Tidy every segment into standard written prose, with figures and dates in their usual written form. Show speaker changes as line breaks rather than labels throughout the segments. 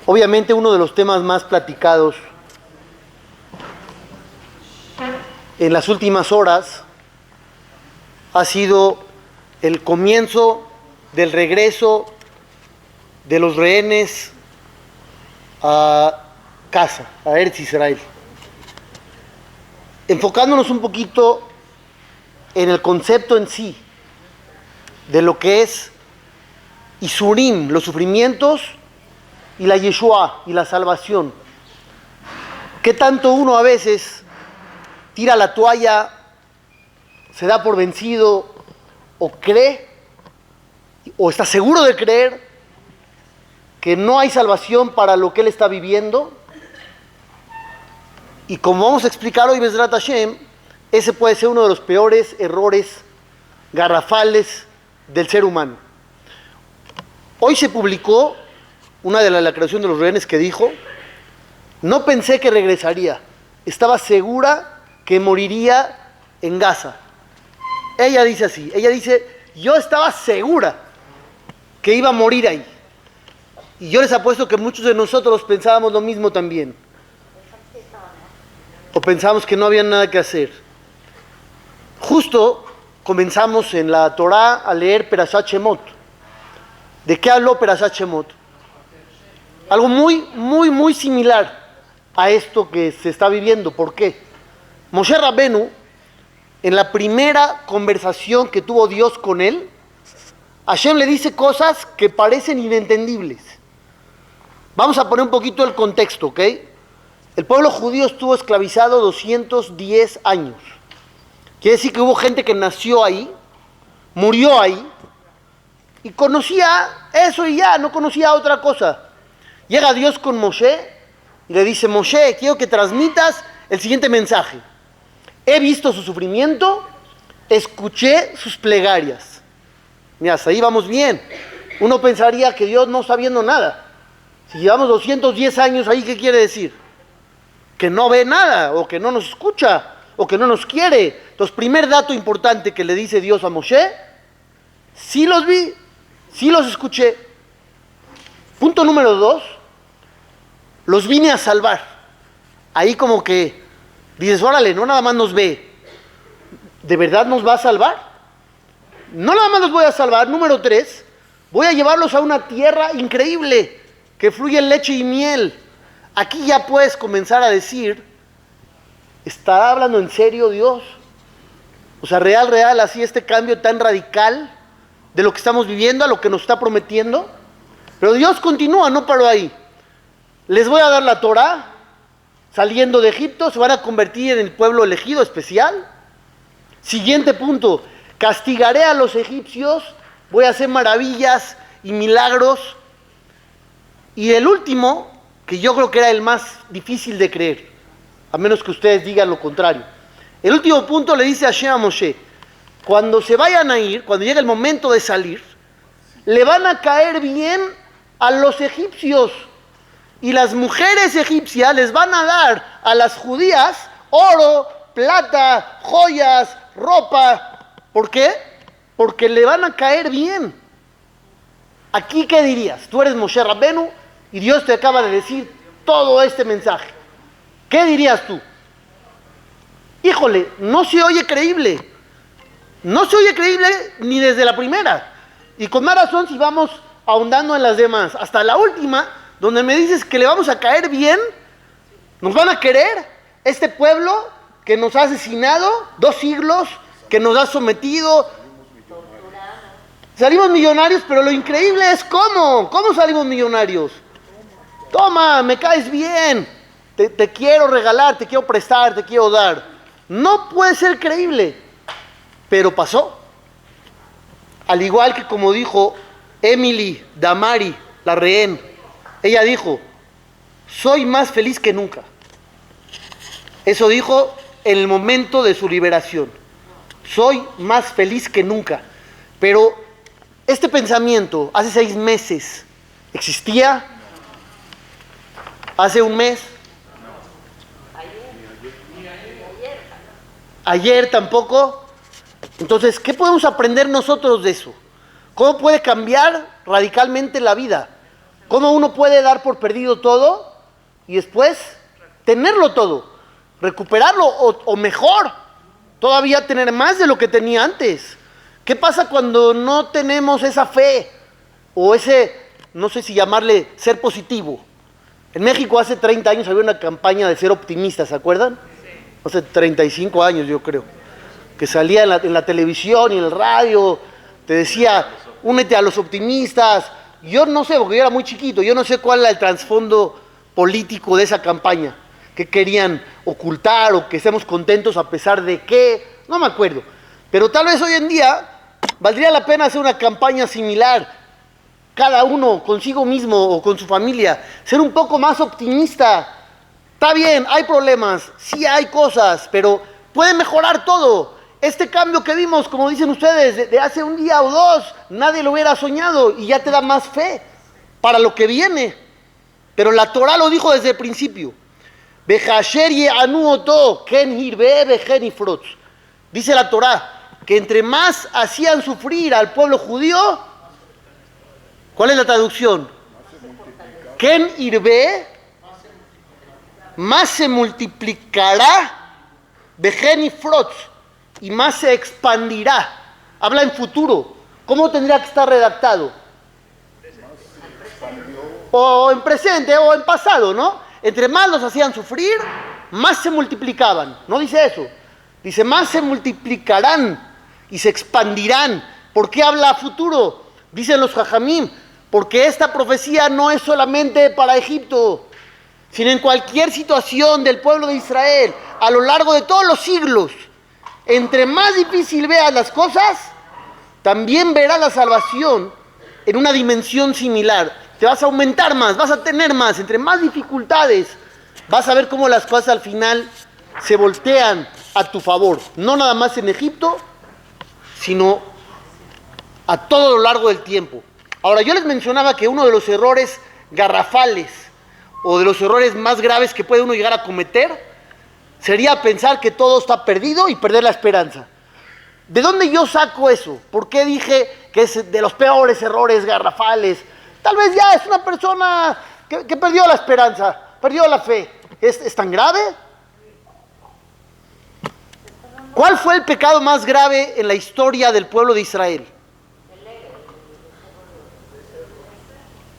Obviamente uno de los temas más platicados en las últimas horas ha sido el comienzo del regreso de los rehenes a casa, a Eretz Israel. Enfocándonos un poquito en el concepto en sí, de lo que es Isurim, los sufrimientos, y la Yeshua, y la salvación. ¿Qué tanto uno a veces tira la toalla, se da por vencido, o cree, o está seguro de creer, que no hay salvación para lo que él está viviendo? Y como vamos a explicar hoy, Bezrat Hashem, ese puede ser uno de los peores errores garrafales del ser humano. Hoy se publicó una de la declaración de los rehenes que dijo: no pensé que regresaría, estaba segura que moriría en Gaza. Ella dice así, yo estaba segura que iba a morir ahí. Y yo les apuesto que muchos de nosotros pensábamos lo mismo también. O pensábamos que no había nada que hacer. Justo comenzamos en la Torá a leer Perashat Shemot. ¿De qué habló Perashat Shemot? Algo muy similar a esto que se está viviendo. ¿Por qué? Moshe Rabbenu, en la primera conversación que tuvo Dios con él, Hashem le dice cosas que parecen inentendibles. Vamos a poner un poquito el contexto, ¿ok? El pueblo judío estuvo esclavizado 210 años. Quiere decir que hubo gente que nació ahí, murió ahí, y conocía eso y ya, no conocía otra cosa. Llega Dios con Moshe y le dice: Moshe, quiero que transmitas el siguiente mensaje. He visto su sufrimiento, escuché sus plegarias. Mira, hasta ahí vamos bien. Uno pensaría que Dios no está viendo nada. Si llevamos 210 años ahí, ¿qué quiere decir? Que no ve nada, o que no nos escucha, o que no nos quiere. Entonces, primer dato importante que le dice Dios a Moshe: sí los vi, sí los escuché. Punto número 2, los vine a salvar. Ahí como que dices, órale, no nada más nos ve, ¿de verdad nos va a salvar? No nada más los voy a salvar. Número 3, voy a llevarlos a una tierra increíble, que fluye leche y miel. Aquí ya puedes comenzar a decir, ¿estará hablando en serio Dios? O sea, real, así este cambio tan radical de lo que estamos viviendo a lo que nos está prometiendo. Pero Dios continúa, no paró ahí. Les voy a dar la Torá, saliendo de Egipto, se van a convertir en el pueblo elegido especial. Siguiente punto, castigaré a los egipcios, voy a hacer maravillas y milagros. Y el último, que yo creo que era el más difícil de creer, a menos que ustedes digan lo contrario. El último punto le dice Hashem a Moshe: cuando se vayan a ir, cuando llegue el momento de salir, le van a caer bien a los egipcios. Y las mujeres egipcias les van a dar a las judías oro, plata, joyas, ropa. ¿Por qué? Porque le van a caer bien. Aquí, ¿qué dirías? Tú eres Moshe Rabbenu y Dios te acaba de decir todo este mensaje. ¿Qué dirías tú? Híjole, no se oye creíble. No se oye creíble ni desde la primera. Y con más razón si vamos ahondando en las demás. Hasta la última, donde me dices que le vamos a caer bien, nos van a querer. Este pueblo que nos ha asesinado 2 siglos, que nos ha sometido. Salimos millonarios, pero lo increíble es ¿cómo salimos millonarios? Toma, me caes bien, te quiero regalar, te quiero prestar, te quiero dar. No puede ser creíble, pero pasó. Al igual que como dijo Emily Damari, la rehén, ella dijo: soy más feliz que nunca. Eso dijo en el momento de su liberación. Soy más feliz que nunca. Pero este pensamiento hace 6 meses existía. Hace un mes. Ayer tampoco. Entonces, ¿qué podemos aprender nosotros de eso? ¿Cómo puede cambiar radicalmente la vida? ¿Cómo uno puede dar por perdido todo y después tenerlo todo? Recuperarlo o mejor, todavía tener más de lo que tenía antes. ¿Qué pasa cuando no tenemos esa fe o ese, no sé si llamarle ser positivo? En México hace 30 años había una campaña de ser optimista, ¿se acuerdan? Hace 35 años yo creo, que salía en la televisión y en el radio, te decía, únete a los optimistas. Yo no sé, porque yo era muy chiquito, yo no sé cuál era el trasfondo político de esa campaña, que querían ocultar o que estemos contentos a pesar de qué, no me acuerdo. Pero tal vez hoy en día valdría la pena hacer una campaña similar, cada uno consigo mismo o con su familia, ser un poco más optimista. Está bien, hay problemas, sí hay cosas, pero puede mejorar todo. Este cambio que vimos, como dicen ustedes, de hace un día o dos, nadie lo hubiera soñado y ya te da más fe para lo que viene. Pero la Torah lo dijo desde el principio. Dice la Torah que entre más hacían sufrir al pueblo judío, ¿cuál es la traducción? Ken irbe, más se multiplicará, vejeni frotz, y más se expandirá. Habla en futuro. ¿Cómo tendría que estar redactado? O en presente o en pasado, ¿no? Entre más los hacían sufrir, más se multiplicaban. No dice eso. Dice, más se multiplicarán y se expandirán. ¿Por qué habla a futuro? Dicen los Jajamim, porque esta profecía no es solamente para Egipto, sino en cualquier situación del pueblo de Israel, a lo largo de todos los siglos. Entre más difícil veas las cosas, también verás la salvación en una dimensión similar. Te vas a aumentar más, vas a tener más. Entre más dificultades, vas a ver cómo las cosas al final se voltean a tu favor. No nada más en Egipto, sino a todo lo largo del tiempo. Ahora, yo les mencionaba que uno de los errores garrafales o de los errores más graves que puede uno llegar a cometer sería pensar que todo está perdido y perder la esperanza. ¿De dónde yo saco eso? ¿Por qué dije que es de los peores errores garrafales? Tal vez ya es una persona que perdió la esperanza, perdió la fe. ¿Es tan grave? ¿Cuál fue el pecado más grave en la historia del pueblo de Israel?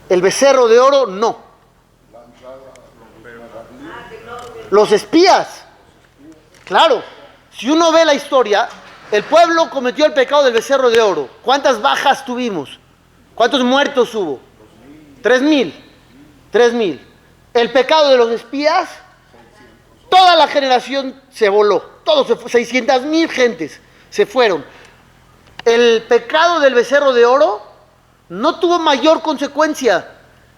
¿El becerro de oro? No. Los espías. Claro, si uno ve la historia, el pueblo cometió el pecado del becerro de oro. ¿Cuántas bajas tuvimos? ¿Cuántos muertos hubo? 3,000. El pecado de los espías, toda la generación se voló. Todos se fue, 600,000 gentes se fueron. El pecado del becerro de oro no tuvo mayor consecuencia.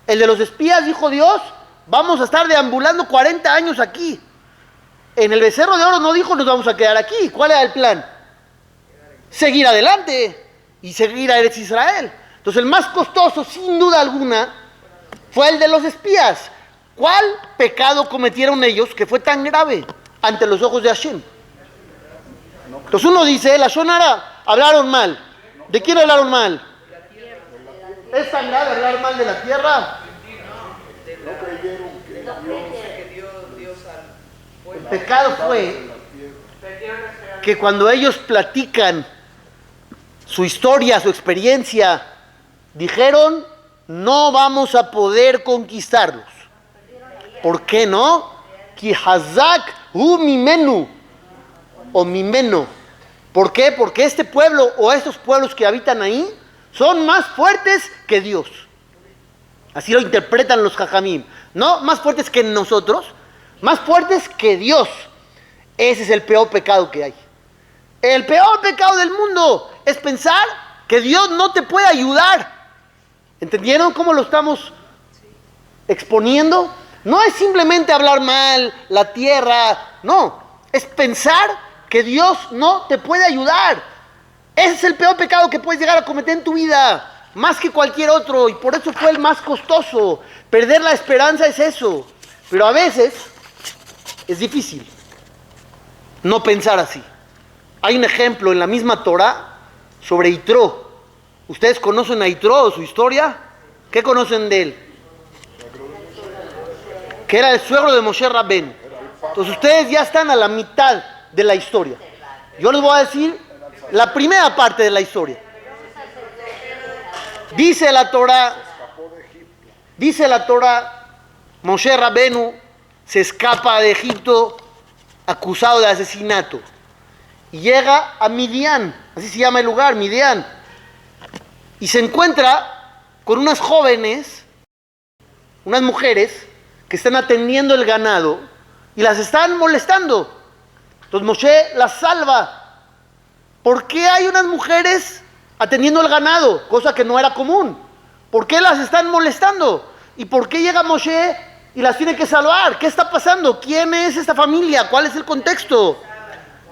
El de los espías, dijo Dios, vamos a estar deambulando 40 años aquí. En el becerro de oro no dijo nos vamos a quedar aquí. ¿Cuál era el plan? Seguir adelante y seguir a Eretz Israel. Entonces el más costoso, sin duda alguna, fue el de los espías. ¿Cuál pecado cometieron ellos que fue tan grave ante los ojos de Hashem? Entonces uno dice, la Shonara, hablaron mal. ¿De quién hablaron mal? ¿Es tan grave hablar mal de la tierra?
No creyeron que Dios
El pecado fue que cuando ellos platican su historia, su experiencia, dijeron, no vamos a poder conquistarlos. ¿Por qué no? Ki hazak hu mimenu, o mimeno. ¿Por qué? Porque este pueblo o estos pueblos que habitan ahí son más fuertes que Dios. Así lo interpretan los jajamim. No más fuertes que nosotros, más fuertes que Dios. Ese es el peor pecado que hay. El peor pecado del mundo es pensar que Dios no te puede ayudar. ¿Entendieron cómo lo estamos exponiendo? No es simplemente hablar mal, la tierra, no. Es pensar que Dios no te puede ayudar. Ese es el peor pecado que puedes llegar a cometer en tu vida, más que cualquier otro, y por eso fue el más costoso. Perder la esperanza es eso. Pero a veces es difícil no pensar así. Hay un ejemplo en la misma Torah sobre Yitro. ¿Ustedes conocen a Yitro, su historia? ¿Qué conocen de él? que era el suegro de Moshe Rabbeinu. Entonces ustedes ya están a la mitad de la historia. Yo les voy a decir la primera parte de la historia. Dice la Torah, Moshe Rabbeinu se escapa de Egipto acusado de asesinato y llega a Midian, así se llama el lugar, Midian, y se encuentra con unas jóvenes, unas mujeres que están atendiendo el ganado y las están molestando. Entonces Moshe las salva. ¿Por qué hay unas mujeres atendiendo el ganado? Cosa que no era común. ¿Por qué las están molestando? ¿Y por qué llega Moshe y las tiene que salvar? ¿Qué está pasando? ¿Quién es esta familia? ¿Cuál es el contexto?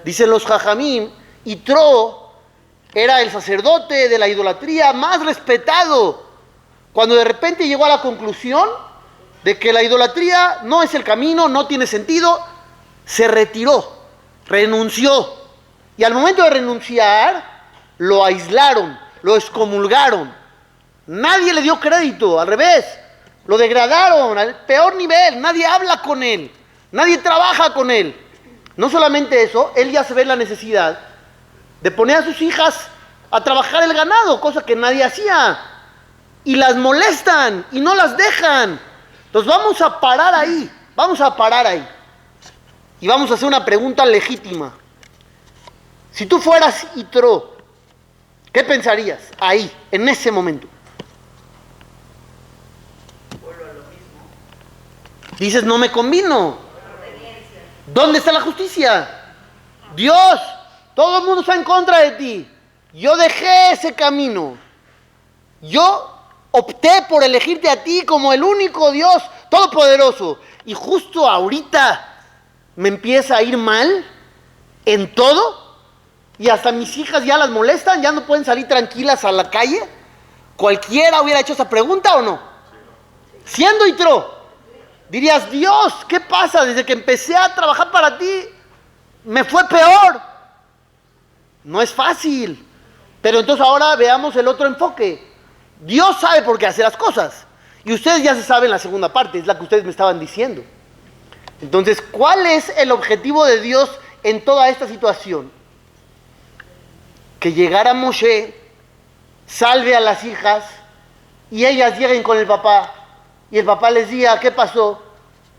Dicen los Jajamim, Yitro era el sacerdote de la idolatría más respetado. Cuando de repente llegó a la conclusión de que la idolatría no es el camino, no tiene sentido, se retiró, renunció. Y al momento de renunciar, lo aislaron, lo excomulgaron. Nadie le dio crédito, al revés, lo degradaron al peor nivel, nadie habla con él, nadie trabaja con él. No solamente eso, él ya se ve la necesidad de poner a sus hijas a trabajar el ganado, cosa que nadie hacía. Y las molestan y no las dejan. Entonces vamos a parar ahí. Y vamos a hacer una pregunta legítima. Si tú fueras Yitro, ¿qué pensarías ahí, en ese momento? Dices, no me convino. ¿Dónde está la justicia? Dios, todo el mundo está en contra de ti. Yo dejé ese camino. Yo opté por elegirte a ti como el único Dios todopoderoso. Y justo ahorita me empieza a ir mal en todo. Y hasta mis hijas ya las molestan, ya no pueden salir tranquilas a la calle. ¿Cualquiera hubiera hecho esa pregunta o no? Siendo Yitro, dirías, Dios, ¿qué pasa? Desde que empecé a trabajar para ti, me fue peor. No es fácil. Pero entonces ahora veamos el otro enfoque. Dios sabe por qué hace las cosas. Y ustedes ya se saben la segunda parte, es la que ustedes me estaban diciendo. Entonces, ¿cuál es el objetivo de Dios en toda esta situación? Que llegara Moshe, salve a las hijas, y ellas lleguen con el papá. Y el papá les diga, ¿qué pasó?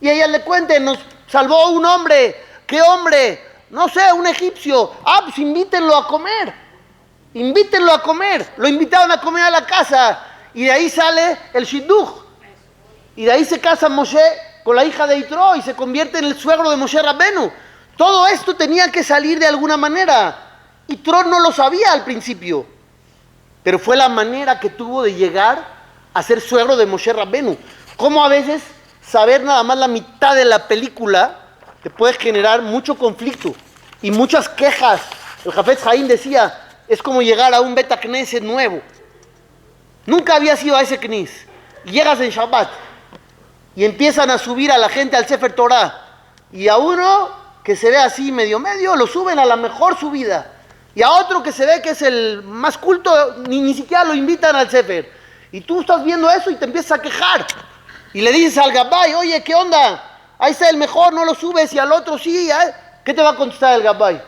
Y ellas le cuenten, nos salvó un hombre. ¿Qué hombre? No sé, un egipcio. Ah, pues invítenlo a comer. Invítenlo a comer. Lo invitaron a comer a la casa. Y de ahí sale el shidduch. Y de ahí se casa Moshe con la hija de Yitro y se convierte en el suegro de Moshe Rabbeinu. Todo esto tenía que salir de alguna manera. Yitro no lo sabía al principio. Pero fue la manera que tuvo de llegar a ser suegro de Moshe Rabbeinu. Como a veces saber nada más la mitad de la película te puede generar mucho conflicto y muchas quejas. El Jafetz Haim decía, es como llegar a un Bet Knesset nuevo. Nunca habías ido a ese Knis. Y llegas en Shabbat y empiezan a subir a la gente al Sefer Torah. Y a uno que se ve así medio lo suben a la mejor subida. Y a otro que se ve que es el más culto, ni siquiera lo invitan al Sefer. Y tú estás viendo eso y te empiezas a quejar. Y le dices al Gabay, oye, ¿qué onda? Ahí está el mejor, no lo subes, y al otro sí. ¿Qué te va a contestar el Gabay?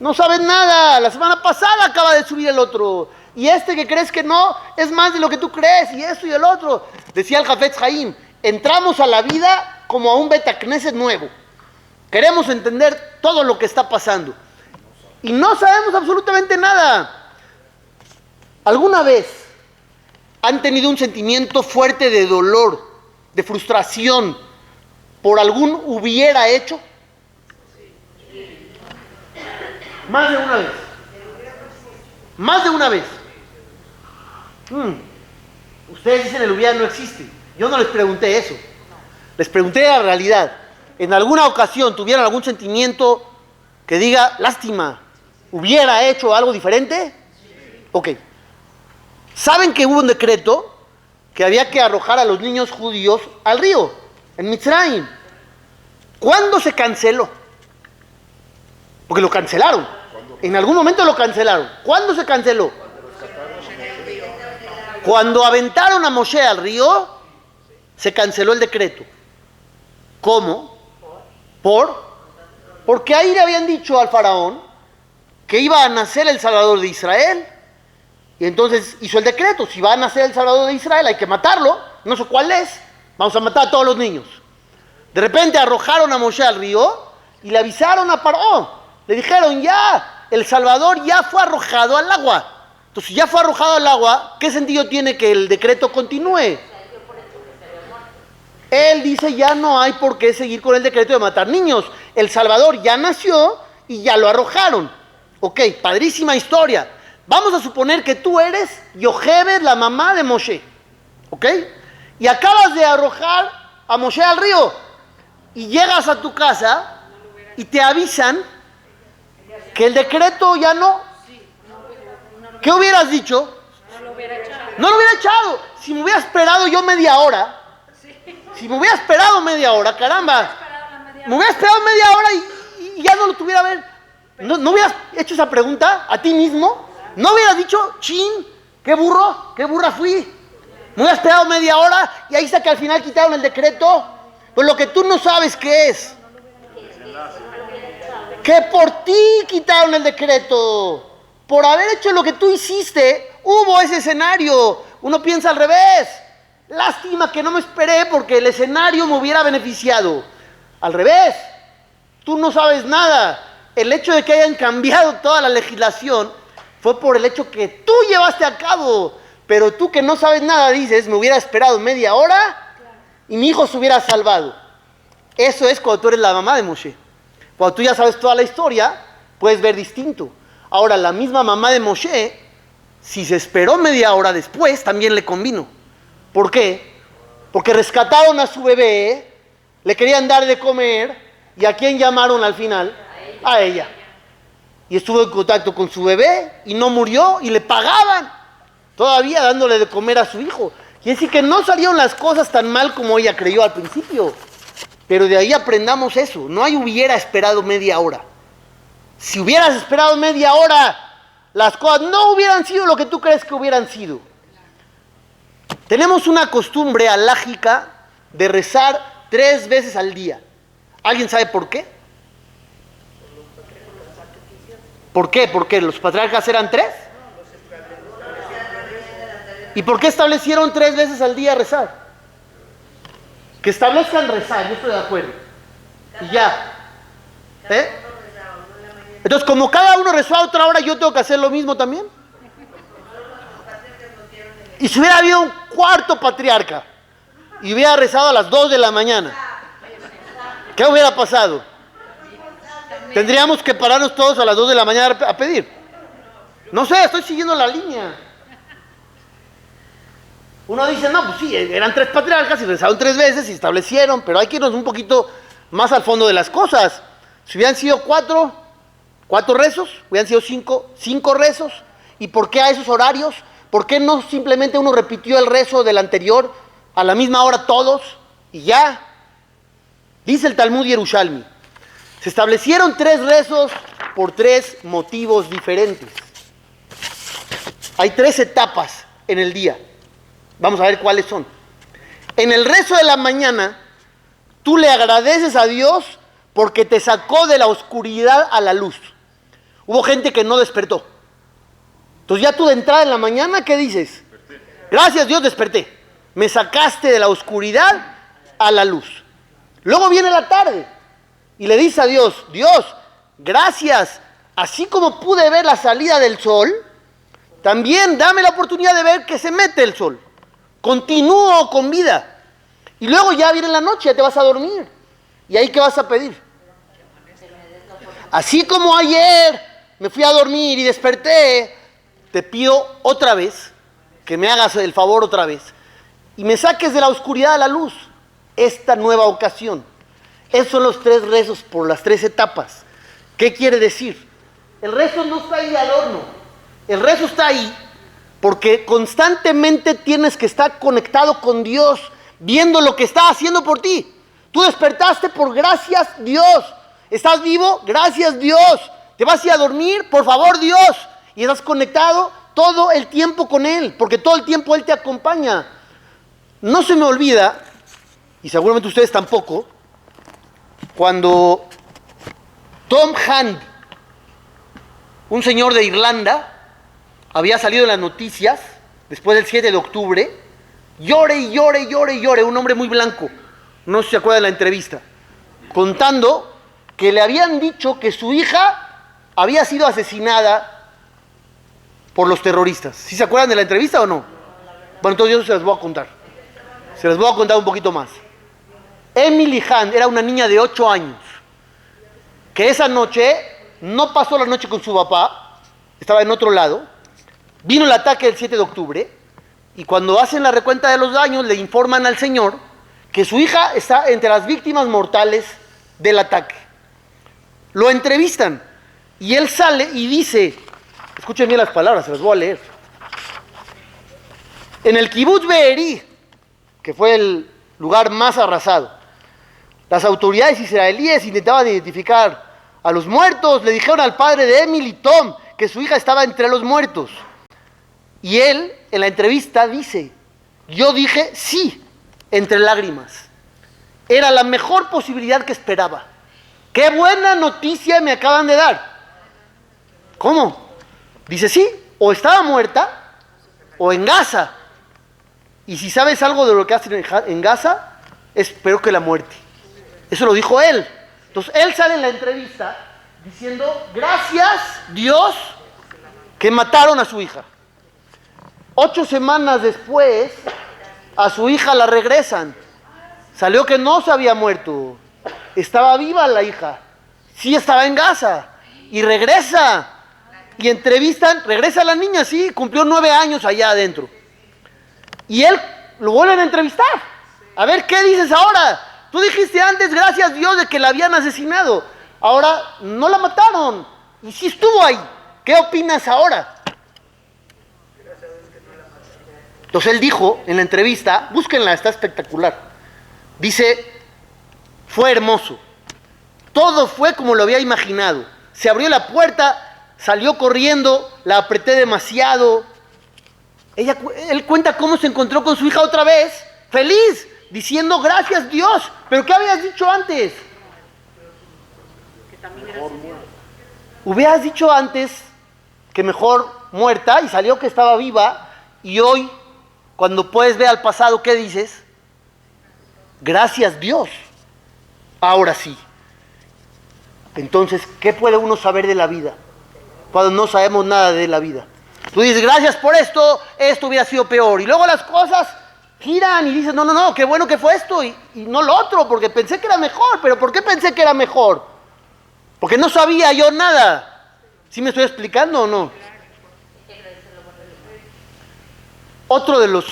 No sabes nada, la semana pasada acaba de subir el otro. Y este que crees que no, es más de lo que tú crees, y esto y el otro. Decía el Jafetz Haim, entramos a la vida como a un Bet Knesset nuevo. Queremos entender todo lo que está pasando. Y no sabemos absolutamente nada. ¿Alguna vez han tenido un sentimiento fuerte de dolor, de frustración, por algún hubiera hecho? Más de una vez. Más de una vez. Ustedes dicen el hubiera no existe. Yo no les pregunté eso. Les pregunté la realidad. ¿En alguna ocasión tuvieron algún sentimiento que diga, lástima, hubiera hecho algo diferente? Ok. ¿Saben que hubo un decreto que había que arrojar a los niños judíos al río, en Mitzrayim? ¿Cuándo se canceló? Porque lo cancelaron. En algún momento lo cancelaron. ¿Cuándo se canceló? Cuando aventaron a Moshe al río, se canceló el decreto. ¿Cómo? Porque ahí le habían dicho al faraón que iba a nacer el Salvador de Israel. Y entonces hizo el decreto, si va a nacer el Salvador de Israel hay que matarlo, no sé cuál es, vamos a matar a todos los niños. De repente arrojaron a Moshe al río y le avisaron a Faraón, le dijeron ya, el Salvador ya fue arrojado al agua. Entonces si ya fue arrojado al agua, ¿qué sentido tiene que el decreto continúe? Él dice ya no hay por qué seguir con el decreto de matar niños, el Salvador ya nació y ya lo arrojaron. Ok, padrísima historia. Vamos a suponer que tú eres Yochebed, la mamá de Moshe, ¿ok? Y acabas de arrojar a Moshe al río y llegas a tu casa y te avisan que el decreto ya no. ¿Qué hubieras dicho? No lo hubiera echado. Si me hubiera esperado yo media hora, caramba, me hubiera esperado media hora y ya no lo tuviera a ver. ¿No hubieras hecho esa pregunta a ti mismo? ¿No hubieras dicho, chin, qué burra fui? Me hubiera esperado media hora y ahí está que al final quitaron el decreto. Pues lo que tú no sabes qué es. Que por ti quitaron el decreto. Por haber hecho lo que tú hiciste, hubo ese escenario. Uno piensa al revés. Lástima que no me esperé porque el escenario me hubiera beneficiado. Al revés. Tú no sabes nada. El hecho de que hayan cambiado toda la legislación fue por el hecho que tú llevaste a cabo. Pero tú que no sabes nada dices, me hubiera esperado media hora y mi hijo se hubiera salvado. Eso es cuando tú eres la mamá de Moshe. Cuando tú ya sabes toda la historia, puedes ver distinto. Ahora, la misma mamá de Moshe, si se esperó media hora después, también le convino. ¿Por qué? Porque rescataron a su bebé, le querían dar de comer, ¿y a quién llamaron al final? A ella. Y estuvo en contacto con su bebé y no murió y le pagaban, todavía dándole de comer a su hijo. Y es decir que no salieron las cosas tan mal como ella creyó al principio. Pero de ahí aprendamos eso. No hubiera esperado media hora. Si hubieras esperado media hora, las cosas no hubieran sido lo que tú crees que hubieran sido. Tenemos una costumbre alágica de rezar 3 veces al día. ¿Alguien sabe por qué? ¿Por qué? Porque los patriarcas eran 3. ¿Y por qué establecieron 3 veces al día rezar? Que establezcan rezar, yo estoy de acuerdo. Y ya. Entonces, como cada uno rezó a otra hora, yo tengo que hacer lo mismo también. Y si hubiera habido un cuarto patriarca y hubiera rezado a las 2 de la mañana, ¿qué hubiera pasado? Tendríamos que pararnos todos a las 2 de la mañana a pedir. No sé, estoy siguiendo la línea. Uno dice, no, pues sí, eran 3 patriarcas y rezaron 3 veces y establecieron, pero hay que irnos un poquito más al fondo de las cosas. Si hubieran sido 4 rezos, hubieran sido 5 rezos. ¿Y por qué a esos horarios? ¿Por qué no simplemente uno repitió el rezo del anterior a la misma hora todos y ya? Dice el Talmud Yerushalmi, se establecieron 3 rezos por 3 motivos diferentes. Hay 3 etapas en el día. Vamos a ver cuáles son. En el rezo de la mañana, tú le agradeces a Dios porque te sacó de la oscuridad a la luz. Hubo gente que no despertó. Entonces ya tú de entrada en la mañana, ¿qué dices? Gracias Dios, desperté. Me sacaste de la oscuridad a la luz. Luego viene la tarde y le dices a Dios, Dios, gracias. Así como pude ver la salida del sol, también dame la oportunidad de ver que se mete el sol. Continúo con vida. Y luego ya viene la noche, ya te vas a dormir. ¿Y ahí qué vas a pedir? Así como ayer me fui a dormir y desperté, te pido otra vez que me hagas el favor otra vez y me saques de la oscuridad a la luz esta nueva ocasión. Esos son los 3 rezos por las 3 etapas. ¿Qué quiere decir? El rezo no está ahí al horno. El rezo está ahí porque constantemente tienes que estar conectado con Dios, viendo lo que está haciendo por ti. Tú despertaste por gracias Dios. ¿Estás vivo? Gracias Dios. ¿Te vas a ir a dormir? Por favor Dios. Y estás conectado todo el tiempo con Él, porque todo el tiempo Él te acompaña. No se me olvida, y seguramente ustedes tampoco, cuando Tom Hand, un señor de Irlanda, había salido en las noticias después del 7 de octubre, llore y llore y llore y llore, un hombre muy blanco, no sé si se acuerdan de la entrevista, contando que le habían dicho que su hija había sido asesinada por los terroristas. ¿Sí se acuerdan de la entrevista o no? Bueno, entonces yo se las voy a contar. Se las voy a contar un poquito más. Emily Hand era una niña de 8 años, que esa noche no pasó la noche con su papá, estaba en otro lado, vino el ataque del 7 de octubre, y cuando hacen la recuenta de los daños, le informan al señor que su hija está entre las víctimas mortales del ataque. Lo entrevistan, y él sale y dice, escuchen bien las palabras, se las voy a leer. En el Kibbutz Be'eri, que fue el lugar más arrasado, las autoridades israelíes intentaban identificar a los muertos, le dijeron al padre de Emily, Tom, que su hija estaba entre los muertos. Y él, en la entrevista, dice, yo dije sí, entre lágrimas. Era la mejor posibilidad que esperaba. ¡Qué buena noticia me acaban de dar! ¿Cómo? Dice, sí, o estaba muerta, o en Gaza. Y si sabes algo de lo que hacen en Gaza, es peor que la muerte. Eso lo dijo él. Entonces, él sale en la entrevista diciendo, gracias Dios que mataron a su hija. 8 semanas después, a su hija la regresan. Salió que no se había muerto. Estaba viva la hija. Sí estaba en Gaza. Y regresa. Y entrevistan, regresa la niña, sí, cumplió 9 años allá adentro. Y él lo vuelven a entrevistar. A ver, ¿qué dices ahora? Tú dijiste antes, gracias Dios, de que la habían asesinado. Ahora no la mataron. Y sí estuvo ahí. ¿Qué opinas ahora? Entonces él dijo en la entrevista, búsquenla, está espectacular. Dice, fue hermoso. Todo fue como lo había imaginado. Se abrió la puerta, salió corriendo, la apreté demasiado. Él cuenta cómo se encontró con su hija otra vez, feliz, diciendo gracias Dios. ¿Pero qué habías dicho antes? Hubieras dicho antes que mejor muerta y salió que estaba viva, y hoy, cuando puedes ver al pasado, ¿qué dices? Gracias Dios. Ahora sí. Entonces, ¿qué puede uno saber de la vida cuando no sabemos nada de la vida? Tú dices, gracias por esto, esto hubiera sido peor. Y luego las cosas giran y dices, no, qué bueno que fue esto y no lo otro, porque pensé que era mejor. ¿Pero por qué pensé que era mejor? Porque no sabía yo nada. ¿Sí me estoy explicando o no? Otro de los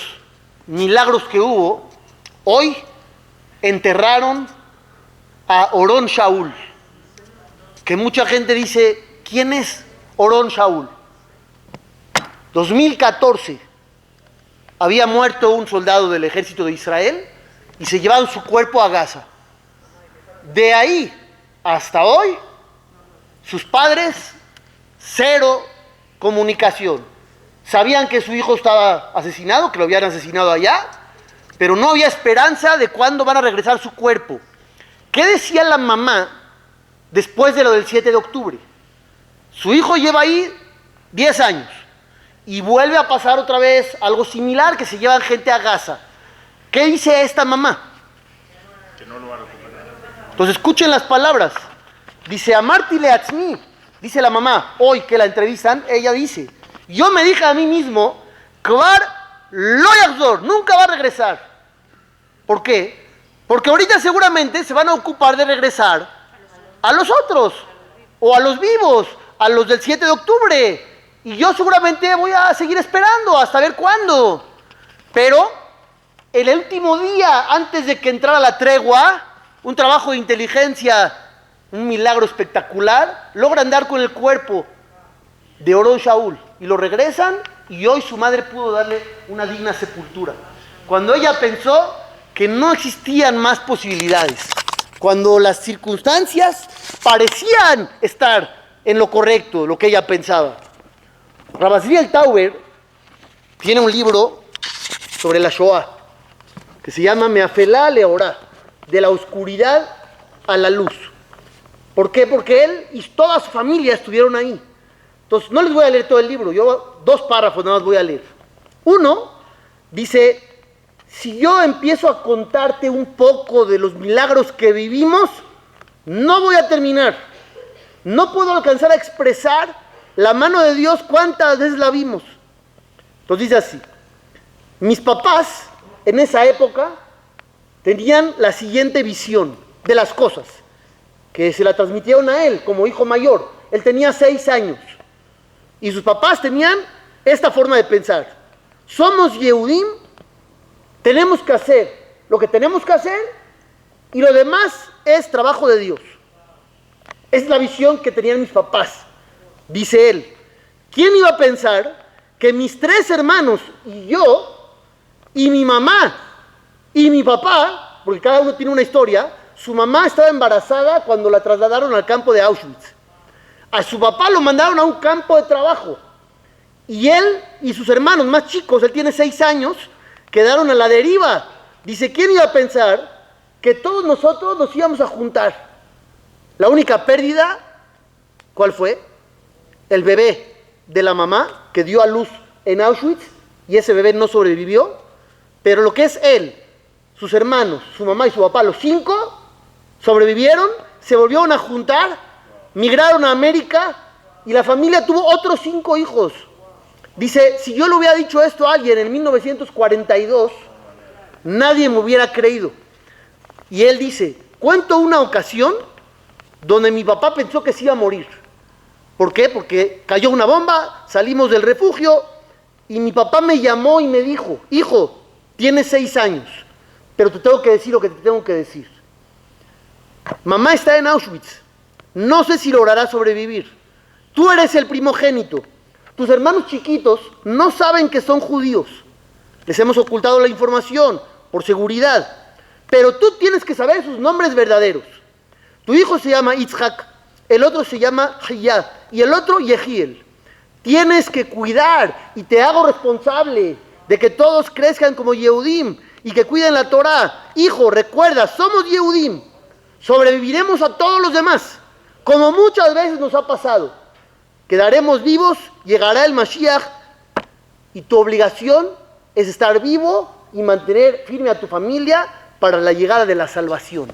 milagros que hubo, hoy enterraron a Orón Shaul, que mucha gente dice, ¿quién es Orón Shaul? 2014 había muerto un soldado del ejército de Israel y se llevaron su cuerpo a Gaza. De ahí hasta hoy, sus padres, cero comunicación. Sabían que su hijo estaba asesinado, que lo habían asesinado allá, pero no había esperanza de cuándo van a regresar su cuerpo. ¿Qué decía la mamá después de lo del 7 de octubre? Su hijo lleva ahí 10 años y vuelve a pasar otra vez algo similar, que se llevan gente a Gaza. ¿Qué dice esta mamá?
Que no lo va a recuperar.
Entonces escuchen las palabras. Dice, Amarti leatzmi, dice la mamá, hoy que la entrevistan, ella dice, yo me dije a mí mismo, Kvar lo yachzor, nunca va a regresar. ¿Por qué? Porque ahorita seguramente se van a ocupar de regresar a los otros, o a los vivos, a los del 7 de octubre. Y yo seguramente voy a seguir esperando hasta ver cuándo. Pero el último día, antes de que entrara la tregua, un trabajo de inteligencia, un milagro espectacular, logran dar con el cuerpo de Orón Shaul y lo regresan, y hoy su madre pudo darle una digna sepultura. Cuando ella pensó que no existían más posibilidades, cuando las circunstancias parecían estar en lo correcto, lo que ella pensaba. Rabbi Zvi Altauer tiene un libro sobre la Shoah que se llama Meafelá Leorá, de la oscuridad a la luz. ¿Por qué? Porque él y toda su familia estuvieron ahí. Entonces, no les voy a leer todo el libro, yo 2 párrafos nada más voy a leer. Uno dice, si yo empiezo a contarte un poco de los milagros que vivimos, no voy a terminar. No puedo alcanzar a expresar la mano de Dios cuántas veces la vimos. Entonces dice así, mis papás en esa época tenían la siguiente visión de las cosas, que se la transmitieron a él como hijo mayor. Él tenía 6 años y sus papás tenían esta forma de pensar. Somos Yehudim, tenemos que hacer lo que tenemos que hacer y lo demás es trabajo de Dios. Es la visión que tenían mis papás. Dice él, ¿quién iba a pensar que mis 3 hermanos y yo y mi mamá y mi papá, porque cada uno tiene una historia, su mamá estaba embarazada cuando la trasladaron al campo de Auschwitz. A su papá lo mandaron a un campo de trabajo. Y él y sus hermanos más chicos, él tiene 6 años, quedaron a la deriva. Dice, ¿quién iba a pensar que todos nosotros nos íbamos a juntar? La única pérdida, ¿cuál fue? El bebé de la mamá que dio a luz en Auschwitz y ese bebé no sobrevivió. Pero lo que es él, sus hermanos, su mamá y su papá, los 5 sobrevivieron, se volvieron a juntar, migraron a América y la familia tuvo otros 5 hijos. Dice, si yo le hubiera dicho esto a alguien en 1942, nadie me hubiera creído. Y él dice, cuento una ocasión donde mi papá pensó que se iba a morir. ¿Por qué? Porque cayó una bomba, salimos del refugio y mi papá me llamó y me dijo, hijo, tienes 6 años, pero te tengo que decir lo que te tengo que decir. Mamá está en Auschwitz, no sé si logrará sobrevivir. Tú eres el primogénito. Tus hermanos chiquitos no saben que son judíos. Les hemos ocultado la información por seguridad. Pero tú tienes que saber sus nombres verdaderos. Tu hijo se llama Itzhak, el otro se llama Hayat y el otro Yehiel. Tienes que cuidar y te hago responsable de que todos crezcan como Yehudim y que cuiden la Torah. Hijo, recuerda, somos Yehudim. Sobreviviremos a todos los demás, como muchas veces nos ha pasado. Quedaremos vivos, llegará el Mashiach y tu obligación es estar vivo y mantener firme a tu familia para la llegada de la salvación.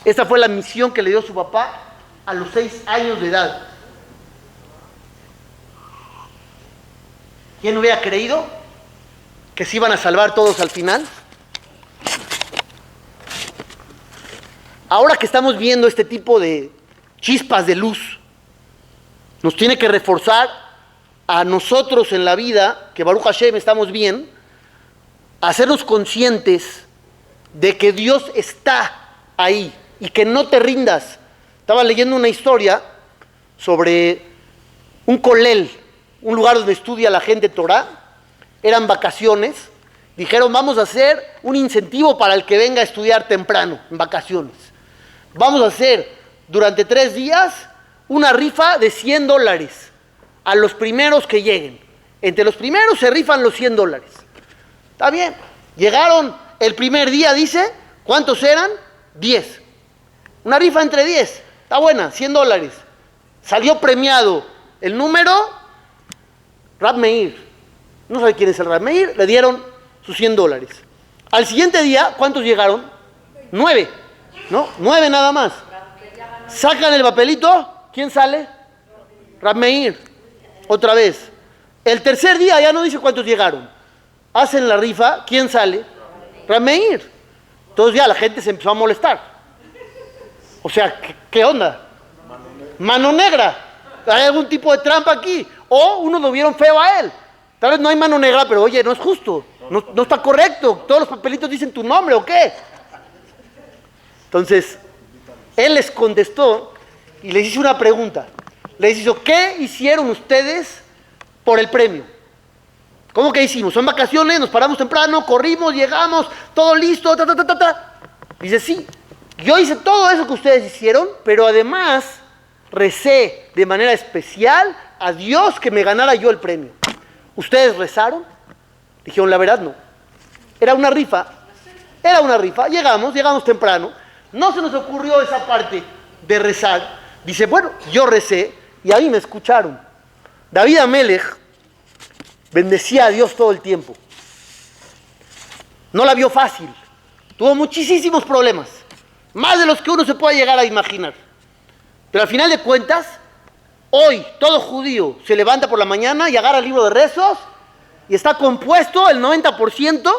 Esta fue la misión que le dio su papá a los 6 años de edad. ¿Quién hubiera creído que se iban a salvar todos al final? Ahora que estamos viendo este tipo de chispas de luz, nos tiene que reforzar a nosotros en la vida, que Baruch Hashem estamos bien, hacernos conscientes de que Dios está ahí y que no te rindas. Estaba leyendo una historia sobre un kolel, un lugar donde estudia la gente Torah. Eran vacaciones, dijeron vamos a hacer un incentivo para el que venga a estudiar temprano, en vacaciones. Vamos a hacer durante 3 días una rifa de $100 a los primeros que lleguen. Entre los primeros se rifan los $100. Está bien. Llegaron el primer día, dice, ¿cuántos eran? 10. Una rifa entre 10. Está buena, $100. Salió premiado el número Rab Meir. No sabe quién es el Rab Meir, le dieron sus $100. Al siguiente día, ¿cuántos llegaron? 9, ¿no? 9 nada más. Sacan el papelito, ¿quién sale? Rab Meir, otra vez. El tercer día ya no dice cuántos llegaron. Hacen la rifa, ¿quién sale? Rab Meir. Entonces ya la gente se empezó a molestar. O sea, ¿qué onda? Mano negra. ¿Hay algún tipo de trampa aquí? O uno lo vieron feo a él. Tal vez no hay mano negra, pero oye, no es justo. No está correcto. Todos los papelitos dicen tu nombre, ¿o qué? Entonces, él les contestó y les hizo una pregunta. Les hizo, ¿qué hicieron ustedes por el premio? ¿Cómo que hicimos? Son vacaciones, nos paramos temprano, corrimos, llegamos, todo listo, Dice, sí, yo hice todo eso que ustedes hicieron, pero además recé de manera especial a Dios que me ganara yo el premio. ¿Ustedes rezaron? Dijeron, la verdad no. Era una rifa, llegamos temprano, no se nos ocurrió esa parte de rezar. Dice, bueno, yo recé y ahí me escucharon. David Amelech bendecía a Dios todo el tiempo. No la vio fácil. Tuvo muchísimos problemas. Más de los que uno se puede llegar a imaginar. Pero al final de cuentas, hoy todo judío se levanta por la mañana y agarra el libro de rezos y está compuesto el 90%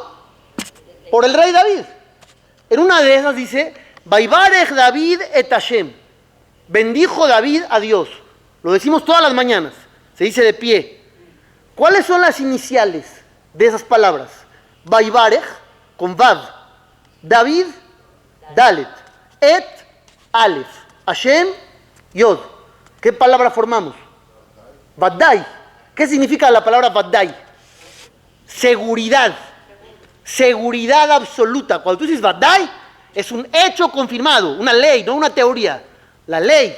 por el rey David. En una de esas dice, Vaivarech David et Hashem. Bendijo David a Dios. Lo decimos todas las mañanas. Se dice de pie. ¿Cuáles son las iniciales de esas palabras? Vaivarech con Vav. David, Dalet. Et, Aleph. Hashem, Yod. ¿Qué palabra formamos? Vaddai. ¿Qué significa la palabra Vaddai? Seguridad. Seguridad absoluta. Cuando tú dices Vaddai, es un hecho confirmado, una ley, no una teoría. La ley.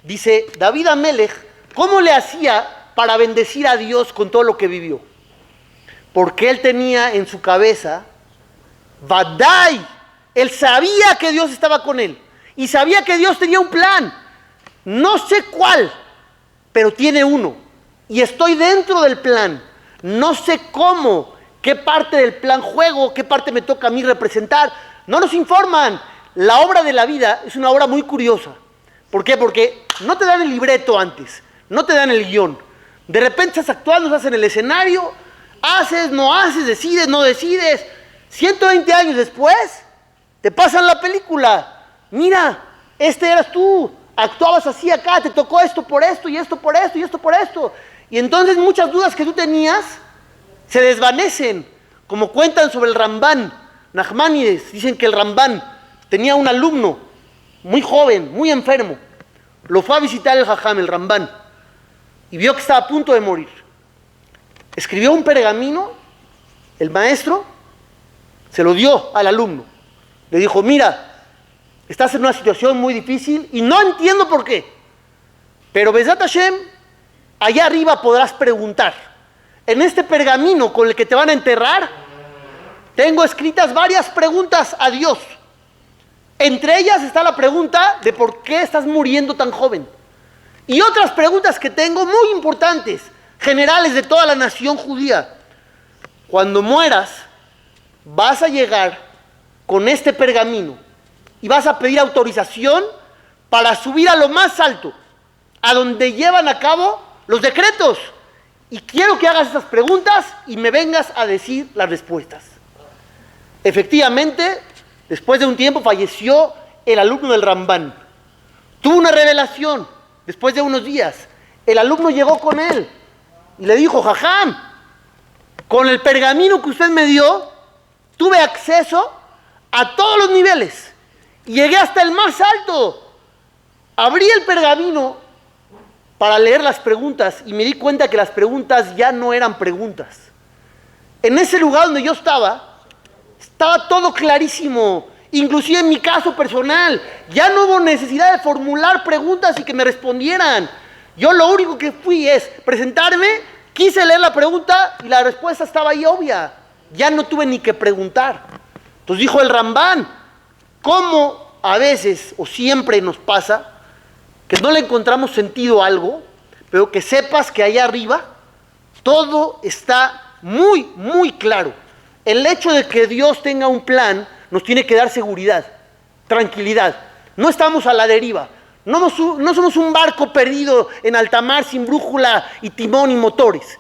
Dice David Amelech, ¿cómo le hacía para bendecir a Dios con todo lo que vivió? Porque él tenía en su cabeza Vaddai. Él sabía que Dios estaba con él. Y sabía que Dios tenía un plan. No sé cuál, pero tiene uno. Y estoy dentro del plan. No sé cómo, qué parte del plan juego, qué parte me toca a mí representar. No nos informan. La obra de la vida es una obra muy curiosa. ¿Por qué? Porque no te dan el libreto antes, no te dan el guión. De repente estás actuando, estás en el escenario, haces, no haces, decides, no decides. 120 años después, te pasan la película. Mira, este eras tú, actuabas así acá, te tocó esto por esto, y esto por esto, y esto por esto. Y entonces muchas dudas que tú tenías se desvanecen, como cuentan sobre el Rambán. Nachmanides, dicen que el Rambán tenía un alumno muy joven, muy enfermo. Lo fue a visitar el Jajam, el Rambán, y vio que estaba a punto de morir. Escribió un pergamino, el maestro se lo dio al alumno. Le dijo, mira, estás en una situación muy difícil y no entiendo por qué, pero Bezat Hashem, allá arriba podrás preguntar. En este pergamino con el que te van a enterrar, tengo escritas varias preguntas a Dios. Entre ellas está la pregunta de por qué estás muriendo tan joven. Y otras preguntas que tengo muy importantes, generales de toda la nación judía. Cuando mueras, vas a llegar con este pergamino y vas a pedir autorización para subir a lo más alto, a donde llevan a cabo los decretos. Y quiero que hagas esas preguntas y me vengas a decir las respuestas. Efectivamente, después de un tiempo falleció el alumno del Rambán. Tuvo una revelación después de unos días. El alumno llegó con él y le dijo, Jajam, con el pergamino que usted me dio, tuve acceso a todos los niveles y llegué hasta el más alto. Abrí el pergamino para leer las preguntas y me di cuenta que las preguntas ya no eran preguntas. En ese lugar donde yo estaba todo clarísimo, inclusive en mi caso personal. Ya no hubo necesidad de formular preguntas y que me respondieran. Yo lo único que fui es presentarme, quise leer la pregunta y la respuesta estaba ahí obvia. Ya no tuve ni que preguntar. Entonces dijo el Rambán, ¿cómo a veces o siempre nos pasa que no le encontramos sentido a algo, pero que sepas que allá arriba todo está muy, muy claro? El hecho de que Dios tenga un plan nos tiene que dar seguridad, tranquilidad. No estamos a la deriva. No somos un barco perdido en alta mar sin brújula y timón y motores.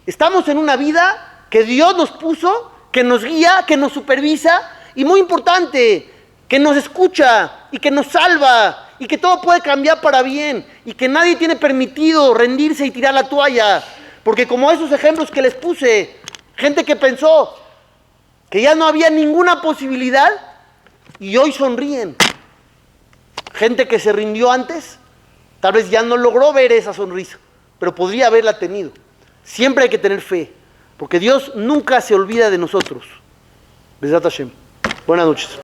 Estamos en una vida que Dios nos puso, que nos guía, que nos supervisa y muy importante, que nos escucha y que nos salva y que todo puede cambiar para bien y que nadie tiene permitido rendirse y tirar la toalla. Porque como esos ejemplos que les puse, gente que pensó que ya no había ninguna posibilidad y hoy sonríen. Gente que se rindió antes, tal vez ya no logró ver esa sonrisa, pero podría haberla tenido. Siempre hay que tener fe, porque Dios nunca se olvida de nosotros. Bezat Hashem. Buenas noches.